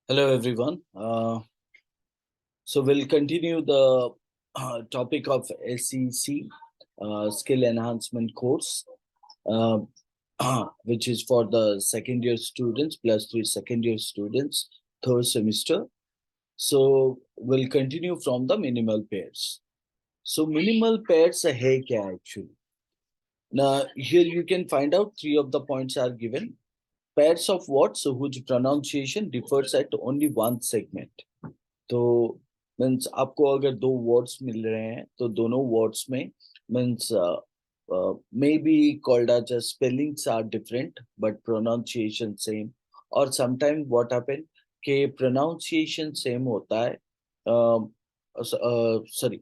Hello everyone. So we'll continue the topic of SEC skill enhancement course, uh, which is for the second year students, +3 second year students, third semester. So we'll continue from the minimal pairs. So minimal pairs है क्या actually? Now here you can find out three of the points are given. Pairs of words whose pronunciation differs at only one segment. तो means आपको अगर दो words मिल रहे हैं तो दोनों वर्ड्स में means may be called as spellings are different but pronunciation same और समटाइम व्हाट हैपन के प्रोनाउंसिएशन सेम होता है सॉरी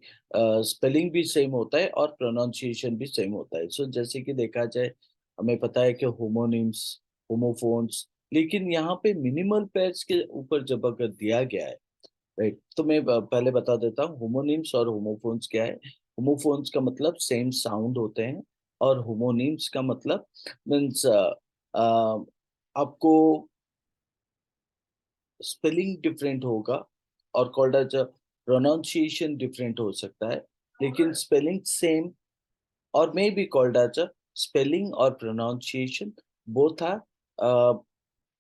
स्पेलिंग भी सेम होता है और प्रोनाउंसिएशन भी सेम होता है सो जैसे कि देखा जाए हमें पता है कि होमोनिम्स होमोफोन्स लेकिन यहाँ पे मिनिमल पेयर्स के ऊपर जब अगर दिया गया है राइट तो मैं पहले बता देता हूँ होमोनिम्स और होमोफोन्स क्या है होमोफोन्स का मतलब सेम साउंड होते हैं और होमोनिम्स का मतलब मीन्स आपको स्पेलिंग डिफरेंट होगा और कॉल्ड एज प्रोनाउंसिएशन डिफरेंट हो सकता है लेकिन स्पेलिंग सेम और may be called as spelling और pronunciation both are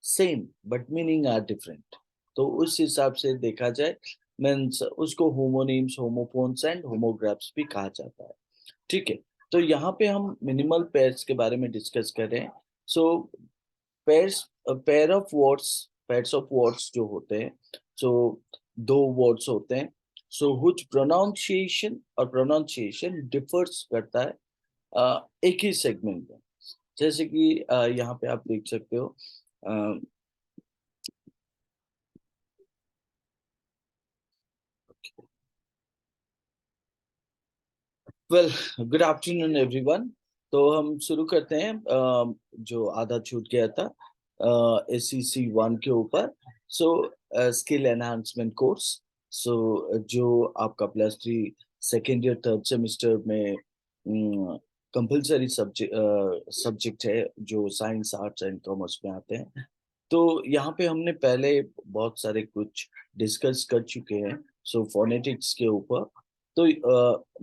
same but meaning are different तो उस हिसाब से देखा जाए मीन्स उसको होमोनिम्स होमोफोन्स एंड होमोग्राफ्स भी कहा जाता है ठीक है तो यहाँ पे हम मिनिमल पेयर्स के बारे में डिस्कस कर रहे हैं सो पेयर्स पेयर्स ऑफ वर्ड्स जो होते हैं सो दो वर्ड्स होते हैं सो हुच प्रोनाउंसिएशन और प्रोनाउंसिएशन डिफर्स करता है एक ही सेगमेंट में जैसे कि यहाँ पे आप देख सकते हो वेल गुड आफ्टरनून एवरीवन तो हम शुरू करते हैं जो आधा छूट गया था SEC 1 के ऊपर so skill enhancement course so जो आपका +3 सेकेंड ईयर थर्ड सेमेस्टर में कंपलसरी सब्जेक्ट है जो साइंस आर्ट्स एंड कॉमर्स में आते हैं तो यहाँ पे हमने पहले बहुत सारे कुछ डिस्कस कर चुके हैं सो फोनेटिक्स के ऊपर तो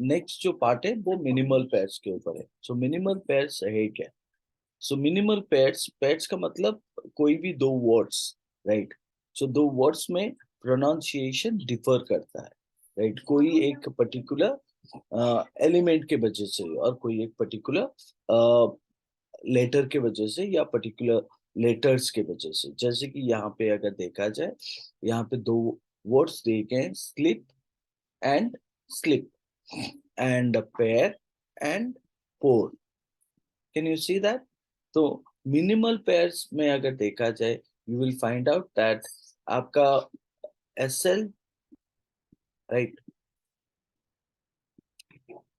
नेक्स्ट जो पार्ट है वो मिनिमल पेयर्स के ऊपर है सो मिनिमल पेयर्स है क्या सो मिनिमल पेयर्स पेयर्स का मतलब कोई भी दो वर्ड्स राइट सो दो वर्ड्स में प्रोनाउंसिएशन डिफर करता है राइट कोई एक पर्टिकुलर एलिमेंट के वजह से और कोई एक पर्टिकुलर लेटर के वजह से या पर्टिकुलर लेटर्स के वजह से जैसे कि यहाँ पे अगर देखा जाए यहाँ पे दो वर्ड्स दिए गए हैं slip and slip and a pair and pour can you see that तो minimal pairs में अगर देखा जाए you will find out that आपका SL right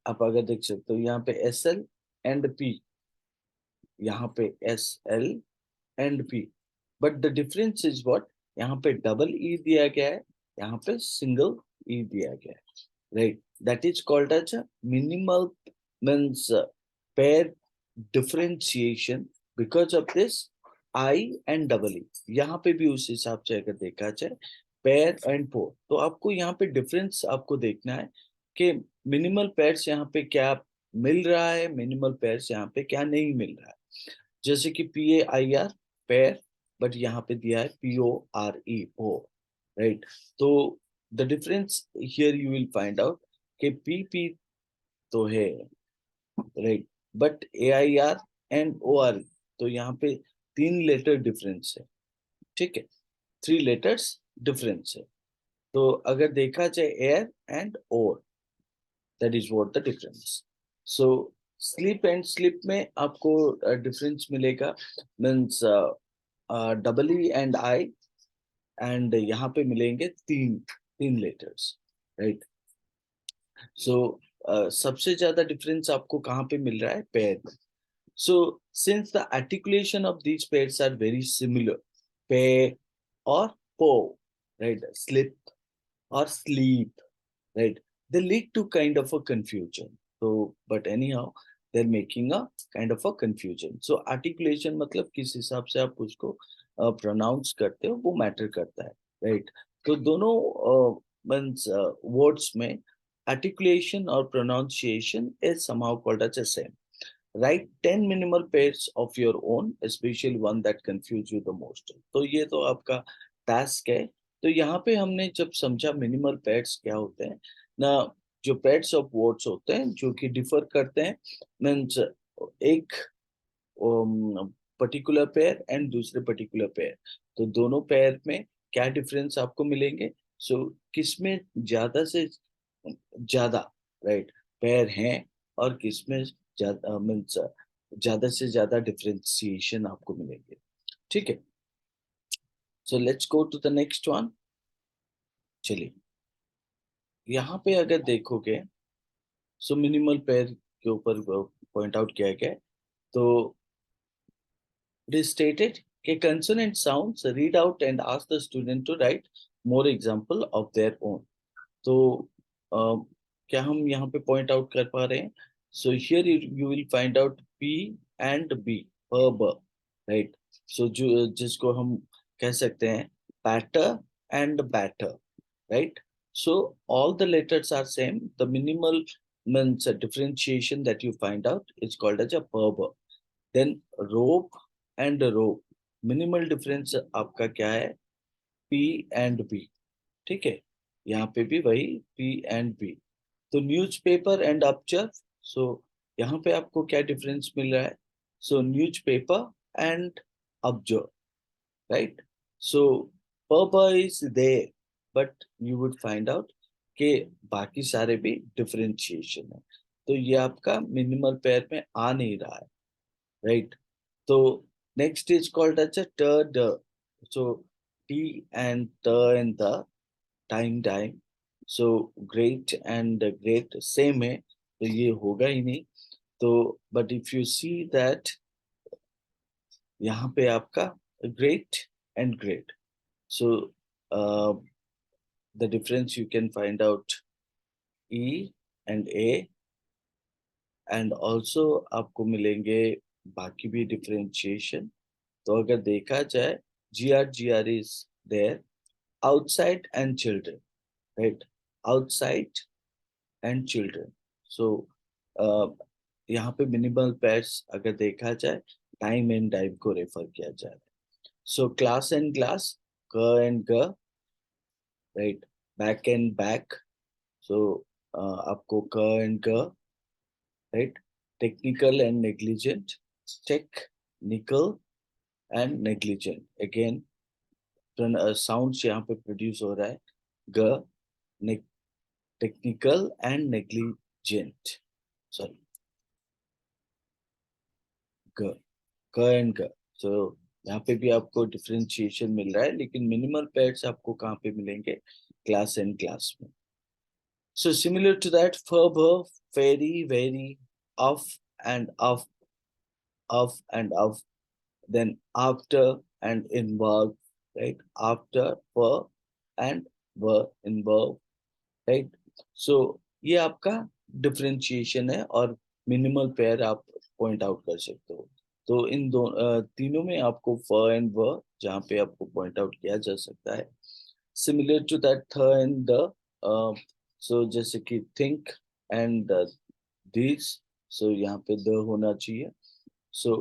आप अगर देख सकते हो यहाँ पे SL and P यहाँ पे SL and P but the difference is what यहाँ पे डबल E दिया गया है यहाँ पे सिंगल E दिया गया है right that is called as a minimal means pair differentiation because of this I and double E यहाँ पे भी उस हिसाब से अगर देखा जाए पेयर एंड पोर तो आपको यहाँ पे डिफरेंस आपको देखना है कि मिनिमल पेयर्स यहाँ पे क्या मिल रहा है मिनिमल पेयर्स यहाँ पे क्या नहीं मिल रहा है जैसे कि PAIR पेयर बट यहाँ पे दिया है PORE ओ राइट तो the difference here you will find out कि PP तो है right but AIR and ORE तो यहाँ पे 3 लेटर डिफरेंस है ठीक है 3 लेटर्स डिफरेंस है तो अगर देखा जाए air and or that is what the difference so sleep and slip में आपको डिफरेंस मिलेगा means double E and I and यहाँ पे मिलेंगे तीन लेटर्स राइट सो सबसे ज्यादा डिफरेंस आपको कहाँ पे मिल रहा है पेयर में so since the articulation of these pairs are very similar pair or po right slip or sleep right they lead to kind of a confusion so but anyhow they're making a kind of a confusion so articulation मतलब किस हिसाब से आप उसको pronounce करते हो वो matter करता है राइट। तो दोनों मीन्स वर्ड्स में articulation or pronunciation is somehow called as the same. Write 10 minimal pairs of your own, especially one that confuse you the most. तो ये तो आपका टास्क है। तो यहाँ पे हमने जब समझा मिनिमल पेयर्स क्या होते हैं ना, जो पेयर्स ऑफ वर्ड्स होते हैं जो कि डिफर करते हैं, मीन्स एक पर्टिकुलर पेयर एंड दूसरे पर्टिकुलर पेयर, तो दोनों पेयर में क्या डिफरेंस आपको मिलेंगे। सो किसमें ज्यादा से ज्यादा राइट पेयर हैं और किसमें ज्यादा मीन्स ज्यादा से ज्यादा डिफरेंशिएशन आपको मिलेंगे। ठीक है, so let's go to the next one. चलिए, यहाँ पे अगर देखोगे सो मिनिमल पेयर के ऊपर पॉइंट आउट किया गया है। तो it is stated कि consonant sounds read out and ask the student to write more example of their own. तो क्या हम यहाँ पे पॉइंट आउट कर पा रहे हैं। So here you will find out P and B, ब, राइट। सो जो जिसको हम कह सकते हैं patter and batter, right? So all the letters are same. The minimal means a differentiation that you find out is called as a verb. Then rope and rope, minimal difference आपका क्या है, P and B। ठीक है, यहाँ पे भी वही P and B। तो न्यूज़पेपर एंड ऑब्जर्व, सो यहाँ पे आपको क्या डिफरेंस मिल रहा है। सो newspaper and observe, right? So purple is there, but you would find out कि बाकी सारे भी डिफरेंशिएशन है। तो ये आपका मिनिमल पेयर में आ नहीं रहा है, राइट। तो next is called as a ट ड। सो टी एंड ट एंड द, time time. So great and great same है, तो ये होगा ही नहीं। तो but if you see that यहाँ पे आपका great and great, so the difference you can find out E and A, and also आपको मिलेंगे बाकी भी डिफरेंशिएशन। तो अगर देखा जाए G R is there, outside and children, right, outside and children. So यहाँ पे मिनिमल पेयर्स अगर देखा जाए टाइम एंड टाइम को रेफर किया जाए। सो क्लास एंड ग्लास, ग एंड ग, right, back and back. So आपको क एंड ग, right, technical and negligent, technical and negligent. Again sounds यहाँ पे प्रोड्यूस हो रहा है ग, टेक्निकल एंड नेग्लिजेंट, सॉरी ग, क एंड ग। सो यहाँ पे भी आपको डिफरेंशिएशन मिल रहा है, लेकिन मिनिमल पेयर्स आपको कहाँ पे मिलेंगे, क्लास एंड क्लास में। So similar to that, fervor, very, very, off and off, off and off. Then after and involve, right? After, for and were involved, right? So ये आपका डिफरेंशिएशन है और minimal pair आप point out कर सकते हो। तो इन दो तीनों में आपको फ एंड व जहाँ पे आपको पॉइंट आउट किया जा सकता है। सिमिलर टू दैट थ एंड द, सो जैसे कि थिंक एंड दिस, सो यहाँ पे द होना चाहिए। सो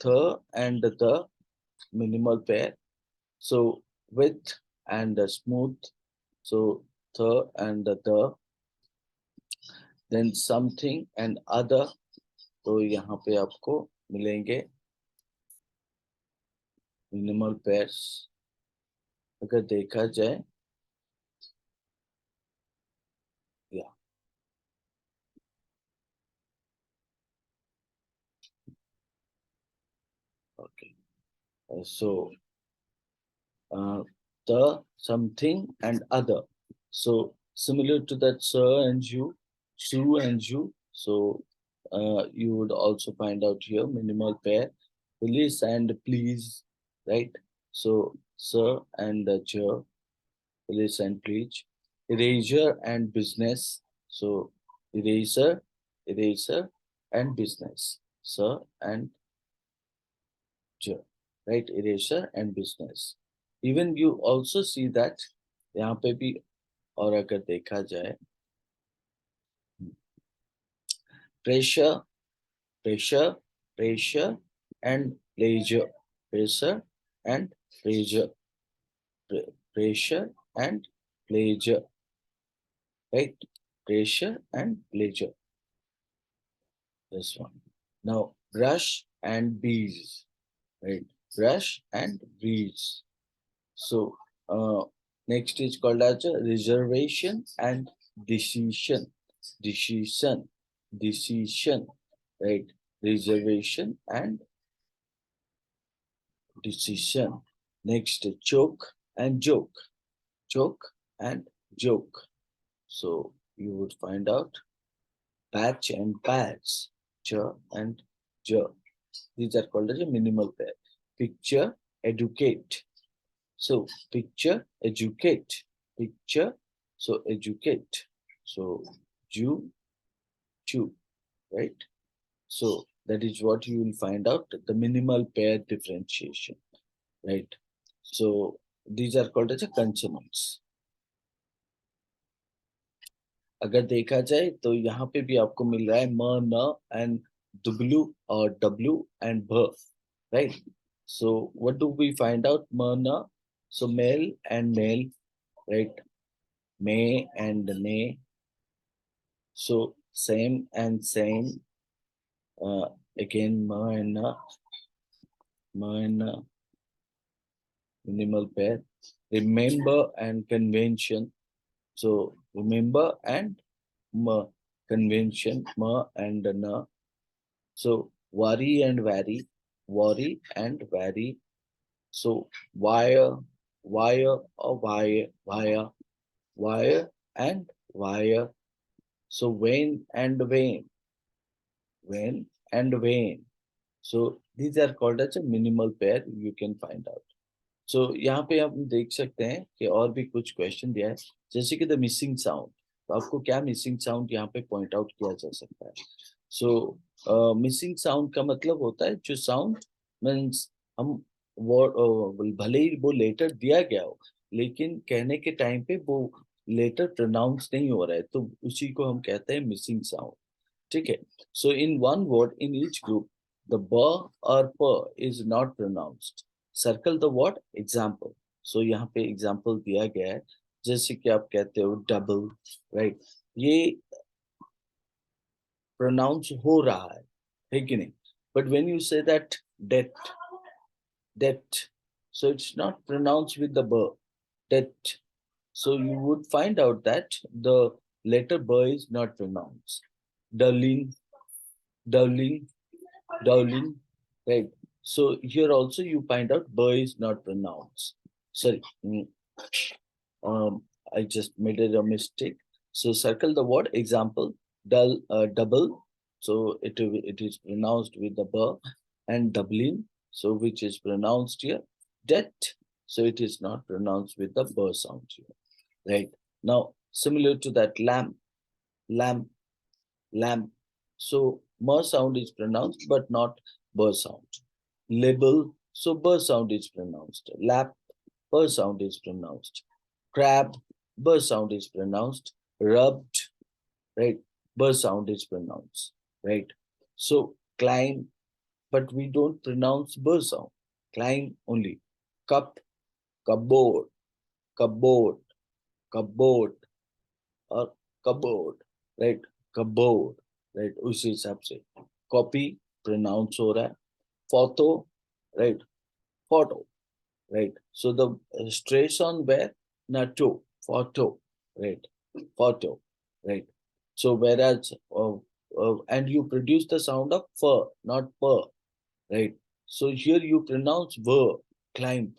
थ एंड द minimal pair. So with and smooth, so थ एंड द, देन समथिंग एंड अदर, तो यहाँ पे आपको मिलेंगे मिनिमल पेयर्स। अगर देखा जाए या okay, so the, something and other. So similar to that sir and you, Sue and you. So you would also find out here minimal pair, police and please, right? So sir and Jer, police and please, erasure and business. So eraser, eraser and business, sir and Jer, right? Eraser and business. Even you also see that यहाँ पे भी, और अगर देखा जाए, pressure, pressure, pressure and pleasure, pressure and pleasure, pressure and pleasure, right? Pressure and pleasure. This one. Now brush and bees, right? Brush and bees. So next is called as a reservation and decision. Decision. Decision. Right? Reservation and decision. Next, choke and joke. Choke and joke. So you would find out patch and patch. Ch and j. These are called as a minimal pair. Picture, educate. So picture, educate. Picture, so educate. So Jew, chew, right? So that is what you will find out, the minimal pair differentiation, right? So these are called as a consonants. अगर देखा जाए तो यहाँ पे भी आपको मिल रहा है म न एंड w और w and b, right? So what do we find out? M na, so male and male, right? May and nay, so same and same. Again ma and na, ma and na, minimal pair. Remember and convention, so remember and ma, convention ma and na. So worry and vary, worry and vary. So wire, wire or wire and wire. So vein and vein, vein and vein. So these are called as a minimal pair. You can find out. So यहाँ पे आप देख सकते हैं कि और भी कुछ क्वेश्चन दिया है, जैसे कि द मिसिंग साउंड. तो आपको क्या मिसिंग साउंड यहाँ पे पॉइंट आउट किया जा सकता है? सो मिसिंग साउंड का मतलब होता है जो साउंड मीन्स हम वो भले ही वो लेटर दिया गया हो, लेकिन कहने के टाइम पे वो लेटर प्रोनाउंस नहीं हो रहा है, तो उसी को हम कहते हैं मिसिंग साउंड. ठीक है. So in one word in each group the ब और प is not pronounced. Circle the word example. So यहाँ पे एग्जाम्पल दिया गया है, जैसे कि आप कहते हो डबल, राइट? ये प्रोनाउंस हो रहा है कि नहीं? But when you say that date, date, so it's not pronounced with the b, det. So you would find out that the letter b is not pronounced. Darling, darling, darling, right? So here also you find out b is not pronounced. Sorry, I just made a mistake. So circle the word example, double. So it is pronounced with the b, and doubling, so which is pronounced here. Det, so it is not pronounced with the b sound here, right? Now similar to that, lamb, lamb, lamb. So m sound is pronounced but not b sound. Label, so b sound is pronounced. Lap, b sound is pronounced. Crab, b sound is pronounced. Rubbed, right? B sound is pronounced, right? So climb, but we don't pronounce b sound. Climb only. Cup, cupboard, cupboard, cupboard, or cupboard, right? Cupboard, right? उसी हिसाब से. Copy pronounce हो रहा है. Photo, right? Photo, right? So the stress on where? Nato, photo, right? Photo, right? So whereas, and you produce the sound of fur, not per, right? So here you pronounce ver, climb,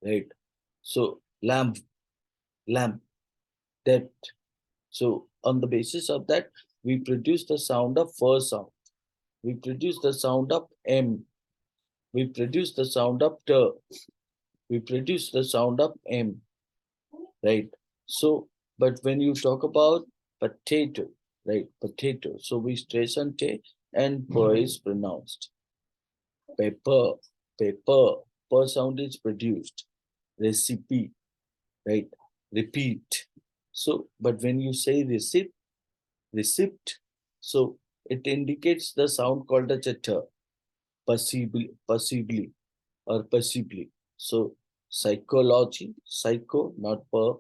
right? So lamp, lamp, that. So on the basis of that, we produce the sound of fur sound. We produce the sound of M. We produce the sound of T. We produce the sound of M, right? So, but when you talk about potato, right? Potato. So we stress on T and per is pronounced. Pepper, pepper, per sound is produced. recipe, right? Repeat. So, but when you say receipt, so it indicates the sound called as a t, possibly or possibly. So, psychology, psycho, not per,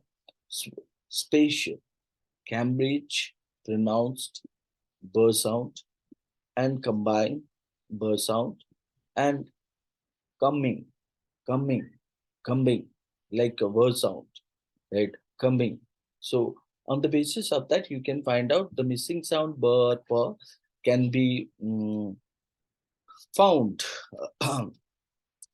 spatial, Cambridge, pronounced b sound, and combine b sound, and coming, coming, coming, like a word sound, right? Coming. So on the basis of that, you can find out the missing sound b or p can be found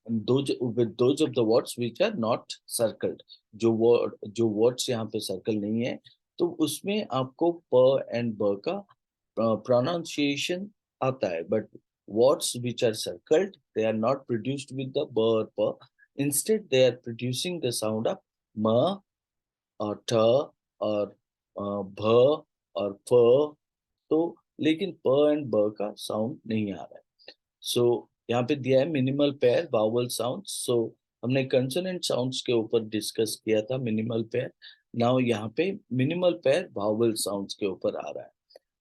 with those of the words which are not circled. जो words यहाँ पे circle नहीं है, तो उसमें आपको प and b का pronunciation आता है, but words which are circled, they are not produced with the b or p. Instead, they are producing the sound of m or t or bh or f. तो लेकिन प and ब का sound नहीं आ रहा है. सो यहाँ पे दिया है मिनिमल पेयर वावल साउंड. सो हमने कंसोनेंट साउंड्स के ऊपर डिस्कस किया था मिनिमल पेयर. नाउ यहाँ पे मिनिमल पेयर वावल साउंड्स के ऊपर आ रहा है.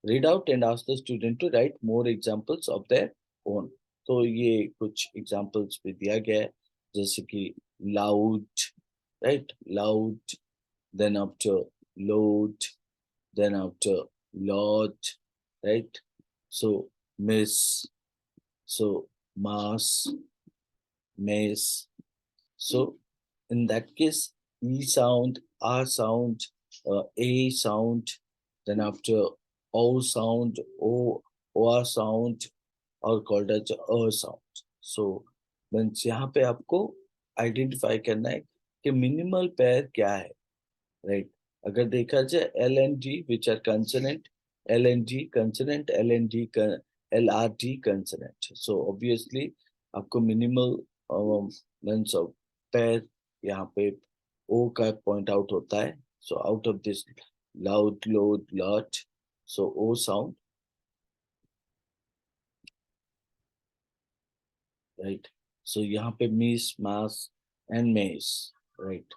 Read out and ask the student to write more examples of their own. तो ये कुछ एग्जांपल्स भी दिया गया है, जैसे कि loud, right, loud, then after load, then after lot, right? So miss, so mass, maze. So in that case, E sound, R sound, A sound, then after O sound, OR sound, or called as A sound. So means यहाँ पे आपको identify करना है कि minimal pair क्या है, right? अगर देखा जाए L and D which are consonant, L and D consonant, L and D L R D consonant. So obviously आपको मिनिमल लेंस ऑफ पेयर यहाँ पे ओ का पॉइंट आउट होता है. So out of this loud, load, lot, so O sound, right? So यहाँ पे मीस, mass and mess, right?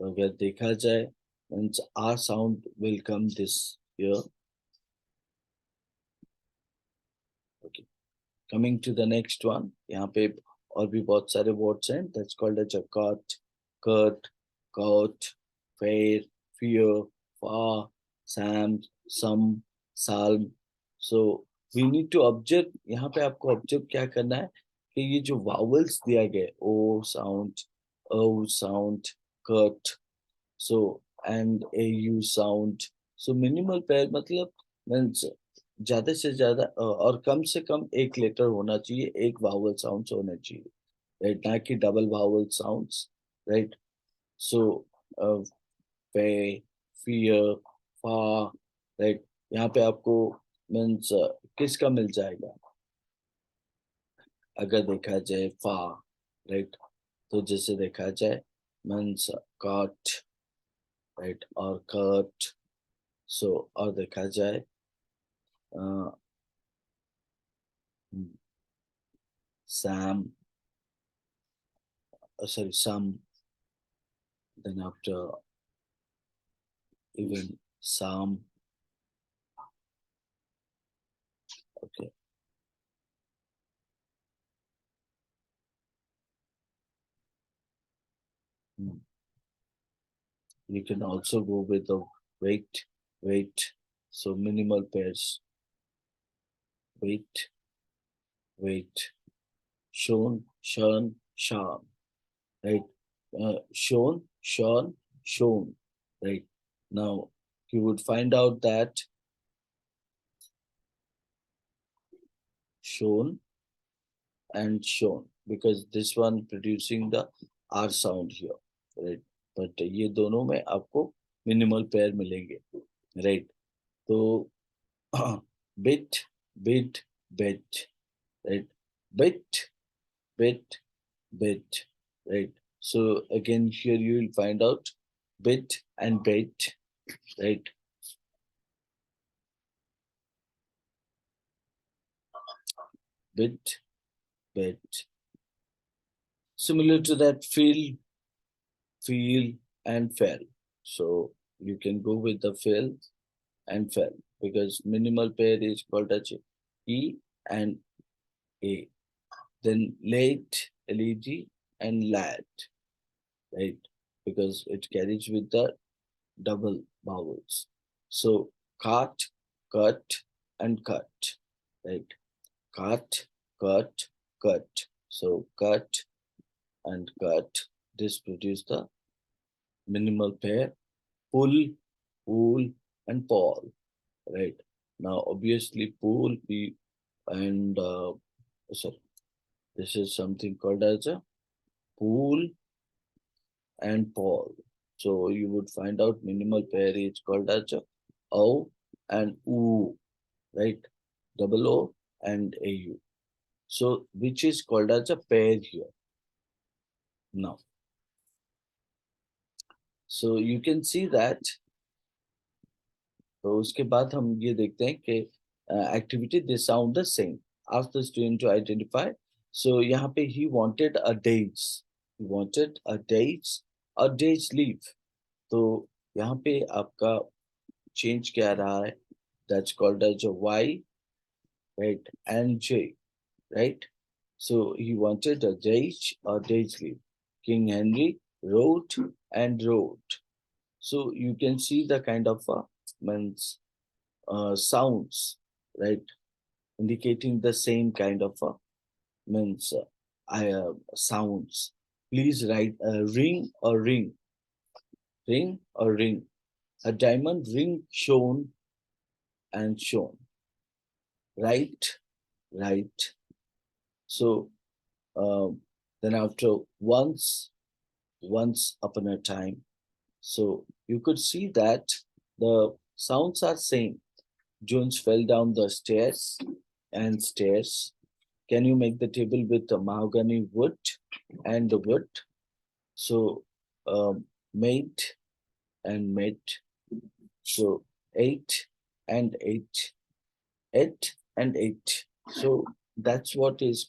तो अगर देखा जाए means R sound will come this here. Okay. Coming to the next one, यहाँ पे और भी बहुत सारे words हैं. That's called as a cut, cut, cut, fair, fear, far, sam, some, salm. So we need to observe. यहाँ पे आपको observe क्या करना है कि ये जो vowels दिया गया है, o sound, o sound, cut, so and au sound. So minimal pair मतलब means ज्यादा से ज्यादा और कम से कम एक लेटर होना चाहिए, एक वावल साउंड्स होना चाहिए, राइट? ना कि डबल वावल साउंड्स, राइट? सो पे, फियर, फा, राइट? यहाँ पे आपको मीन्स किसका मिल जाएगा अगर देखा जाए फा, राइट? तो जैसे देखा जाए मीन्स कट, राइट, और कट. सो और देखा जाए Sam, sorry, some, then after even Sam, okay. You can also go with the weight, weight. So minimal pairs, weight, weight, shown, shun, shan, right? Shown, shun, shown, right? Now you would find out that shown and shown, because this one producing the R sound here, right? But ये दोनों में आपको minimal pair मिलेंगे, right? तो bit, bit, bit, right? Bit, bit, bit, right? So again here you will find out bit and bit, right? Bit, bit. Similar to that, feel, feel, and fell. So you can go with the feel and fell because minimal pair is called as E and A. Then late, LED, and lad, right? Because it carries with the double vowels. So cut, cut, and cut, right? Cut, cut, cut. So cut and cut. This produce the minimal pair. Pull, pull, and pull, right? Now, obviously, pull, and sorry, this is something called as a pool and Paul. So you would find out minimal pair is called as a O and U, right? Double O and AU. So which is called as a pair here. Now, so you can see that. तो उसके बाद हम ये देखते हैं कि activity they sound the same. Ask the student to identify. So यहाँ पे he wanted a days. He wanted a days leave. तो यहाँ पे आपका change क्या रहा है? That's called as a Y, right? And J, right? So he wanted a days leave. King Henry wrote and wrote. So you can see the kind of means sounds, right? Indicating the same kind of means sounds. Please write ring or ring, ring or ring. A diamond ring shone and shone. Right, right. So then after once upon a time. So you could see that the sounds are same. Jones fell down the stairs and stairs. Can you make the table with the mahogany wood and the wood? So made and made. So eight and eight, eight and eight. So that's what is